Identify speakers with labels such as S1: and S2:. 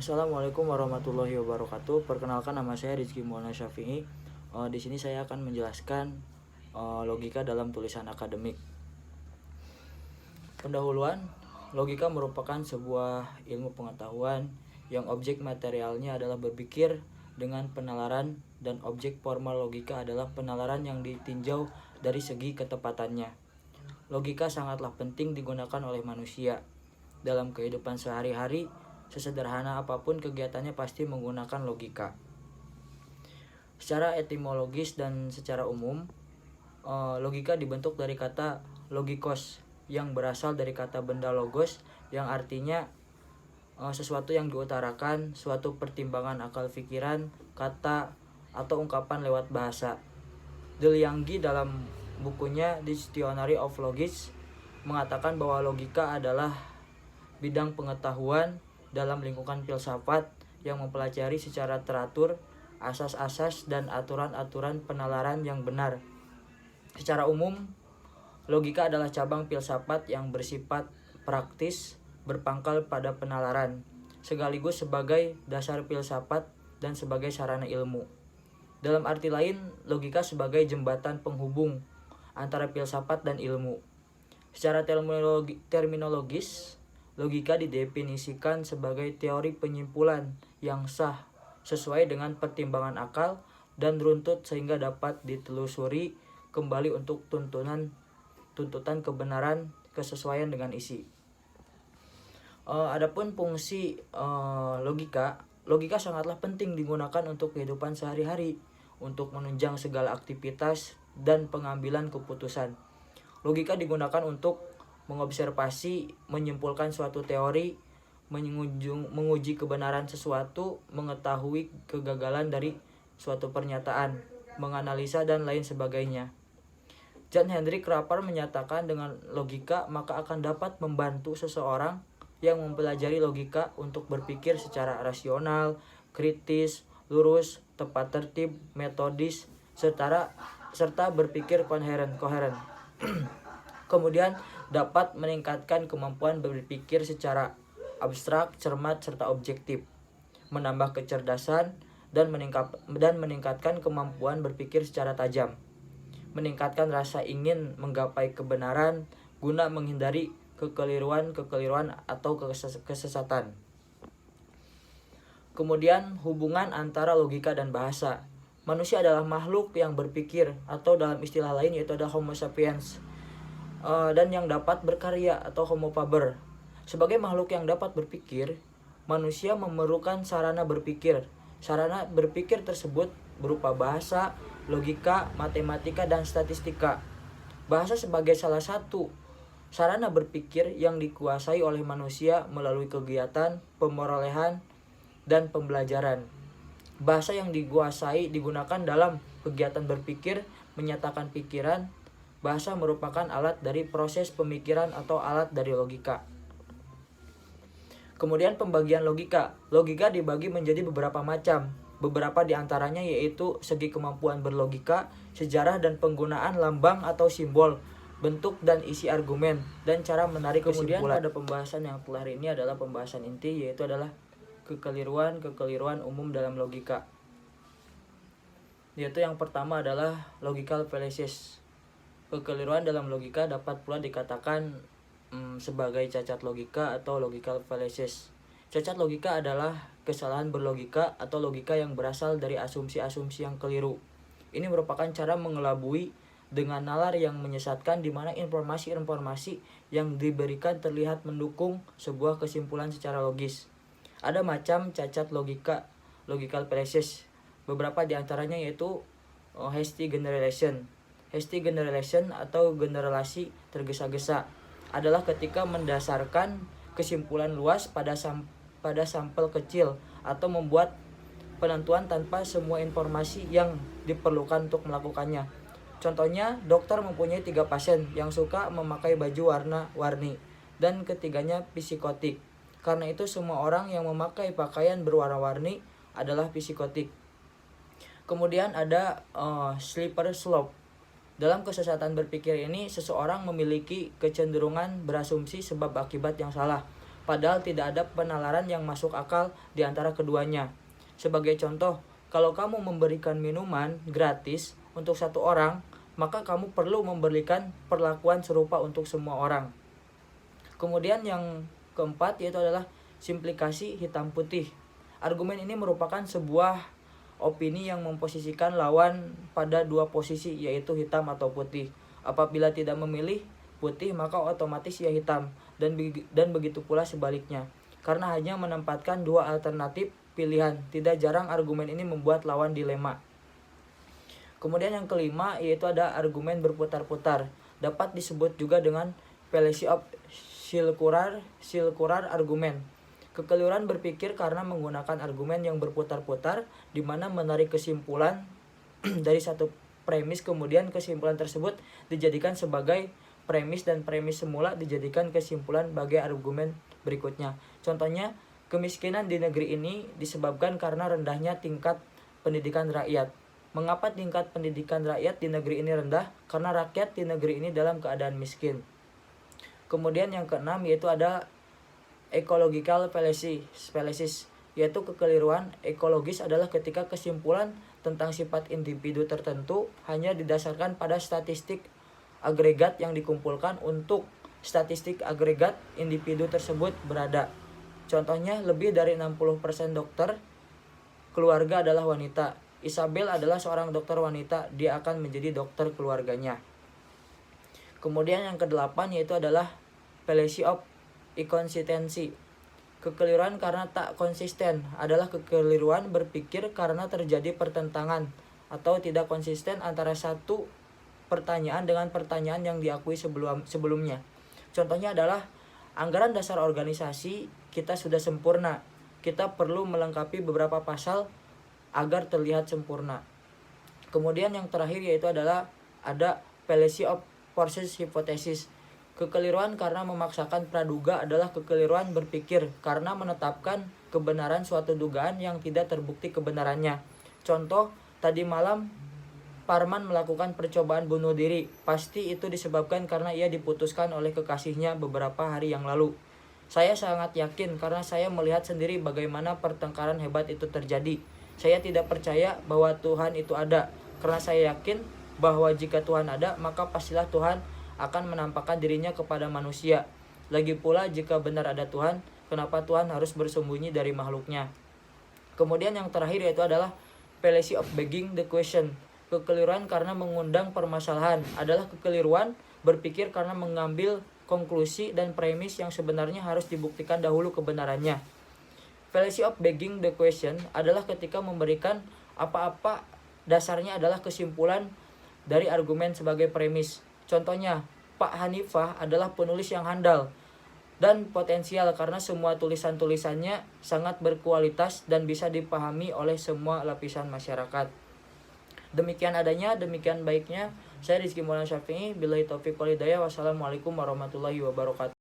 S1: Assalamualaikum warahmatullahi wabarakatuh. Perkenalkan, nama saya Rizky Maulana Syafi'i. Di sini saya akan menjelaskan logika dalam tulisan akademik. Pendahuluan, logika merupakan sebuah ilmu pengetahuan yang objek materialnya adalah berpikir dengan penalaran, dan objek formal logika adalah penalaran yang ditinjau dari segi ketepatannya. Logika sangatlah penting digunakan oleh manusia dalam kehidupan sehari-hari. Sesederhana apapun kegiatannya pasti menggunakan logika. Secara etimologis dan secara umum, logika dibentuk dari kata logikos yang berasal dari kata benda logos yang artinya sesuatu yang diutarakan, suatu pertimbangan akal pikiran, kata atau ungkapan lewat bahasa. Delianggi dalam bukunya Dictionary of Logics mengatakan bahwa logika adalah bidang pengetahuan dalam lingkungan filsafat yang mempelajari secara teratur asas-asas dan aturan-aturan penalaran yang benar. Secara umum, logika adalah cabang filsafat yang bersifat praktis, berpangkal pada penalaran, sekaligus sebagai dasar filsafat dan sebagai sarana ilmu. Dalam arti lain, logika sebagai jembatan penghubung antara filsafat dan ilmu. Secara terminologis, logika didefinisikan sebagai teori penyimpulan yang sah sesuai dengan pertimbangan akal dan runtut sehingga dapat ditelusuri kembali untuk tuntutan kebenaran kesesuaian dengan isi. Adapun fungsi logika sangatlah penting digunakan untuk kehidupan sehari-hari, untuk menunjang segala aktivitas dan pengambilan keputusan. Logika digunakan untuk mengobservasi, menyimpulkan suatu teori, menguji kebenaran sesuatu, mengetahui kegagalan dari suatu pernyataan, menganalisa dan lain sebagainya. John Henry Kramer menyatakan dengan logika maka akan dapat membantu seseorang yang mempelajari logika untuk berpikir secara rasional, kritis, lurus, tepat tertib, metodis, serta berpikir koheren. Kemudian dapat meningkatkan kemampuan berpikir secara abstrak, cermat, serta objektif, menambah kecerdasan dan meningkatkan kemampuan berpikir secara tajam, meningkatkan rasa ingin menggapai kebenaran guna menghindari kekeliruan atau kesesatan. Kemudian hubungan antara logika dan bahasa. Manusia adalah makhluk yang berpikir, atau dalam istilah lain yaitu ada Homo sapiens, dan yang dapat berkarya atau Homo faber. Sebagai makhluk yang dapat berpikir, manusia memerlukan sarana berpikir. Sarana berpikir tersebut berupa bahasa, logika, matematika, dan statistika. Bahasa sebagai salah satu sarana berpikir yang dikuasai oleh manusia melalui kegiatan, pemerolehan, dan pembelajaran. Bahasa yang dikuasai digunakan dalam kegiatan berpikir, menyatakan pikiran. Bahasa merupakan alat dari proses pemikiran atau alat dari logika. Kemudian pembagian logika. Logika dibagi menjadi beberapa macam. Beberapa di antaranya yaitu segi kemampuan berlogika, sejarah dan penggunaan lambang atau simbol, bentuk dan isi argumen, dan cara menarik kesimpulan. Kemudian pada pembahasan yang telah hari ini adalah pembahasan inti, yaitu adalah kekeliruan umum dalam logika. Yaitu yang pertama adalah logical fallacies. Kekeliruan dalam logika dapat pula dikatakan sebagai cacat logika atau logical fallacies. Cacat logika adalah kesalahan berlogika atau logika yang berasal dari asumsi-asumsi yang keliru. Ini merupakan cara mengelabui dengan nalar yang menyesatkan, di mana informasi-informasi yang diberikan terlihat mendukung sebuah kesimpulan secara logis. Ada macam cacat logical fallacies. Beberapa di antaranya yaitu hasty generalization. Hasty generalization atau generalisasi tergesa-gesa adalah ketika mendasarkan kesimpulan luas pada sampel kecil atau membuat penentuan tanpa semua informasi yang diperlukan untuk melakukannya. Contohnya, dokter mempunyai 3 pasien yang suka memakai baju warna-warni dan ketiganya psikotik. Karena itu semua orang yang memakai pakaian berwarna-warni adalah psikotik. Kemudian ada slippery slope. Dalam kesesatan berpikir ini, seseorang memiliki kecenderungan berasumsi sebab akibat yang salah padahal tidak ada penalaran yang masuk akal di antara keduanya. Sebagai contoh, kalau kamu memberikan minuman gratis untuk satu orang, maka kamu perlu memberikan perlakuan serupa untuk semua orang. Kemudian yang keempat yaitu adalah simplikasi hitam putih. Argumen ini merupakan sebuah opini yang memposisikan lawan pada dua posisi, yaitu hitam atau putih. Apabila tidak memilih putih, maka otomatis ia hitam, dan begitu pula sebaliknya. Karena hanya menempatkan dua alternatif pilihan, tidak jarang argumen ini membuat lawan dilema. Kemudian yang kelima yaitu ada argumen berputar-putar. Dapat disebut juga dengan fallacy of circular argument. Kekeliruan berpikir karena menggunakan argumen yang berputar-putar, di mana menarik kesimpulan dari satu premis, kemudian kesimpulan tersebut dijadikan sebagai premis dan premis semula dijadikan kesimpulan bagi argumen berikutnya. Contohnya, kemiskinan di negeri ini disebabkan karena rendahnya tingkat pendidikan rakyat. Mengapa tingkat pendidikan rakyat di negeri ini rendah? Karena rakyat di negeri ini dalam keadaan miskin. Kemudian yang keenam yaitu ada ecological fallacies, yaitu kekeliruan ekologis adalah ketika kesimpulan tentang sifat individu tertentu hanya didasarkan pada statistik agregat yang dikumpulkan untuk statistik agregat individu tersebut berada. Contohnya, lebih dari 60% dokter keluarga adalah wanita. Isabel adalah seorang dokter wanita, dia akan menjadi dokter keluarganya. Kemudian yang kedelapan yaitu adalah fallacy of inconsistency. Kekeliruan karena tak konsisten adalah kekeliruan berpikir karena terjadi pertentangan atau tidak konsisten antara satu pertanyaan dengan pertanyaan yang diakui sebelumnya. Contohnya adalah anggaran dasar organisasi kita sudah sempurna. Kita perlu melengkapi beberapa pasal agar terlihat sempurna. Kemudian yang terakhir yaitu adalah ada fallacy of forced hypothesis. Kekeliruan karena memaksakan praduga adalah kekeliruan berpikir karena menetapkan kebenaran suatu dugaan yang tidak terbukti kebenarannya. Contoh, tadi malam Parman melakukan percobaan bunuh diri. Pasti itu disebabkan karena ia diputuskan oleh kekasihnya beberapa hari yang lalu. Saya sangat yakin karena saya melihat sendiri bagaimana pertengkaran hebat itu terjadi. Saya tidak percaya bahwa Tuhan itu ada, karena saya yakin bahwa jika Tuhan ada, maka pastilah Tuhan akan menampakkan dirinya kepada manusia. Lagi pula jika benar ada Tuhan, kenapa Tuhan harus bersembunyi dari makhluknya? Kemudian yang terakhir yaitu adalah fallacy of begging the question. Kekeliruan karena mengundang permasalahan adalah kekeliruan berpikir karena mengambil konklusi dan premis yang sebenarnya harus dibuktikan dahulu kebenarannya. Fallacy of begging the question adalah ketika memberikan apa-apa dasarnya adalah kesimpulan dari argumen sebagai premis. Contohnya, Pak Hanifah adalah penulis yang handal dan potensial karena semua tulisan-tulisannya sangat berkualitas dan bisa dipahami oleh semua lapisan masyarakat. Demikian adanya, demikian baiknya. Saya Rizky Maulana Syafi'i. Billahi taufiq wal hidayah. Wassalamualaikum warahmatullahi wabarakatuh.